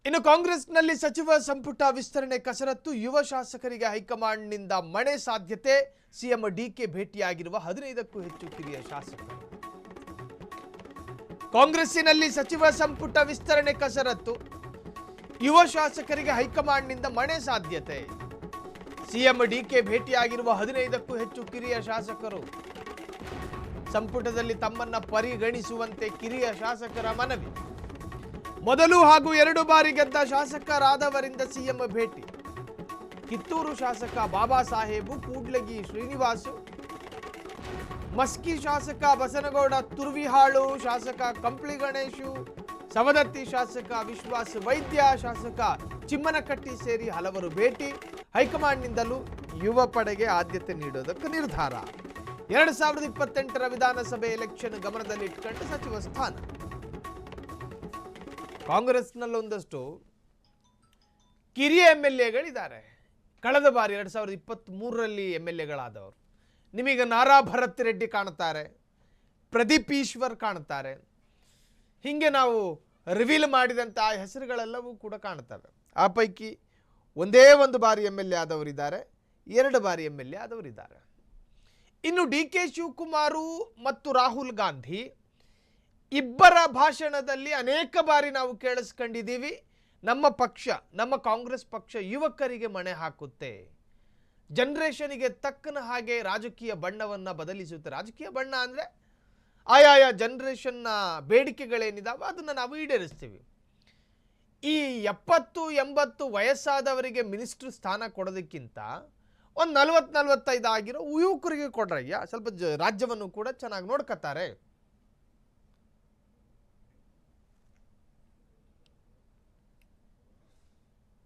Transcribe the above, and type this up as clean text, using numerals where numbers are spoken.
ಇನ್ನು ಕಾಂಗ್ರೆಸ್ನಲ್ಲಿ ಸಚಿವ ಸಂಪುಟ ವಿಸ್ತರಣೆ ಕಸರತ್ತು ಯುವ ಶಾಸಕರಿಗೆ ಹೈಕಮಾಂಡ್ನಿಂದ ಮಣೆ ಸಾಧ್ಯತೆ ಸಿಎಂ ಡಿಕೆ ಭೇಟಿಯಾಗಿರುವ 15ಕ್ಕೂ ಹೆಚ್ಚು ಕಿರಿಯ ಶಾಸಕರು. ಕಾಂಗ್ರೆಸ್ಸಿನಲ್ಲಿ ಸಚಿವ ಸಂಪುಟ ವಿಸ್ತರಣೆ ಕಸರತ್ತು ಯುವ ಶಾಸಕರಿಗೆ ಹೈಕಮಾಂಡ್ನಿಂದ ಮಣೆ ಸಾಧ್ಯತೆ ಸಿಎಂ ಡಿಕೆ ಭೇಟಿಯಾಗಿರುವ 15ಕ್ಕೂ ಹೆಚ್ಚು ಕಿರಿಯ ಶಾಸಕರು. ಸಂಪುಟದಲ್ಲಿ ತಮ್ಮನ್ನ ಪರಿಗಣಿಸುವಂತೆ ಕಿರಿಯ ಶಾಸಕರ ಮನವಿ. ಮೊದಲು ಹಾಗೂ 2 ಬಾರಿ ಗೆದ್ದ ಶಾಸಕರಾದವರಿಂದ ಸಿಎಂ ಭೇಟಿ. ಕಿತ್ತೂರು ಶಾಸಕ ಬಾಬಾ ಸಾಹೇಬು, ಕೂಡ್ಲಗಿ ಶ್ರೀನಿವಾಸು, ಮಸ್ಕಿ ಶಾಸಕ ಬಸನಗೌಡ ತುರ್ವಿಹಾಳು, ಶಾಸಕ ಕಂಪ್ಲಿ ಗಣೇಶು, ಸವದತ್ತಿ ಶಾಸಕ ವಿಶ್ವಾಸ್ ವೈದ್ಯ, ಶಾಸಕ ಚಿಮ್ಮನಕಟ್ಟಿ ಸೇರಿ ಹಲವರು ಭೇಟಿ. ಹೈಕಮಾಂಡ್ನಿಂದಲೂ ಯುವ ಪಡೆಗೆ ಆದ್ಯತೆ ನೀಡೋದಕ್ಕೆ ನಿರ್ಧಾರ. 2028ರ ವಿಧಾನಸಭೆ ಎಲೆಕ್ಷನ್ ಗಮನದಲ್ಲಿಟ್ಟುಕೊಂಡು ಸಚಿವ ಸ್ಥಾನ. ಕಾಂಗ್ರೆಸ್ನಲ್ಲೊಂದಷ್ಟು ಕಿರಿಯ MLAಗಳಿದ್ದಾರೆ. ಕಳೆದ ಬಾರಿ 2023ರಲ್ಲಿ MLAಗಳಾದವರು. ನಿಮಗೆ ನಾರಾ ಭರತ್ ರೆಡ್ಡಿ ಕಾಣುತ್ತಾರೆ, ಪ್ರದೀಪ್ ಈಶ್ವರ್ ಕಾಣುತ್ತಾರೆ. ಹೀಗೆ ನಾವು ರಿವೀಲ್ ಮಾಡಿದಂಥ ಹೆಸರುಗಳೆಲ್ಲವೂ ಕೂಡ ಕಾಣುತ್ತವೆ. ಆ ಪೈಕಿ ಒಂದೇ ಒಂದು ಬಾರಿ MLA ಆದವರಿದ್ದಾರೆ, 2 ಬಾರಿ MLA ಆದವರಿದ್ದಾರೆ. ಇನ್ನು DK ಶಿವಕುಮಾರ್ ಮತ್ತು ರಾಹುಲ್ ಗಾಂಧಿ ಇಬ್ಬರ ಭಾಷಣದಲ್ಲಿ ಅನೇಕ ಬಾರಿ ನಾವು ಕೇಳಿಸ್ಕೊಂಡಿದ್ದೀವಿ, ನಮ್ಮ ಪಕ್ಷ, ನಮ್ಮ ಕಾಂಗ್ರೆಸ್ ಪಕ್ಷ ಯುವಕರಿಗೆ ಮಣೆ ಹಾಕುತ್ತೆ, ಜನರೇಷನ್ಗೆ ತಕ್ಕನ ಹಾಗೆ ರಾಜಕೀಯ ಬಣ್ಣವನ್ನು ಬದಲಿಸುತ್ತೆ. ರಾಜಕೀಯ ಬಣ್ಣ ಅಂದರೆ ಆಯಾಯ ಜನರೇಷನ್ನ ಬೇಡಿಕೆಗಳೇನಿದಾವೆ ಅದನ್ನು ನಾವು ಈಡೇರಿಸ್ತೀವಿ. ಈ 70-80 ವಯಸ್ಸಾದವರಿಗೆ ಮಿನಿಸ್ಟ್ರ್ ಸ್ಥಾನ ಕೊಡೋದಕ್ಕಿಂತ ಒಂದು 40-45 ಆಗಿರೋ ಯುವಕರಿಗೆ ಕೊಡ್ರಯ್ಯ, ಸ್ವಲ್ಪ ರಾಜ್ಯವನ್ನು ಕೂಡ ಚೆನ್ನಾಗಿ ನೋಡ್ಕೊತಾರೆ.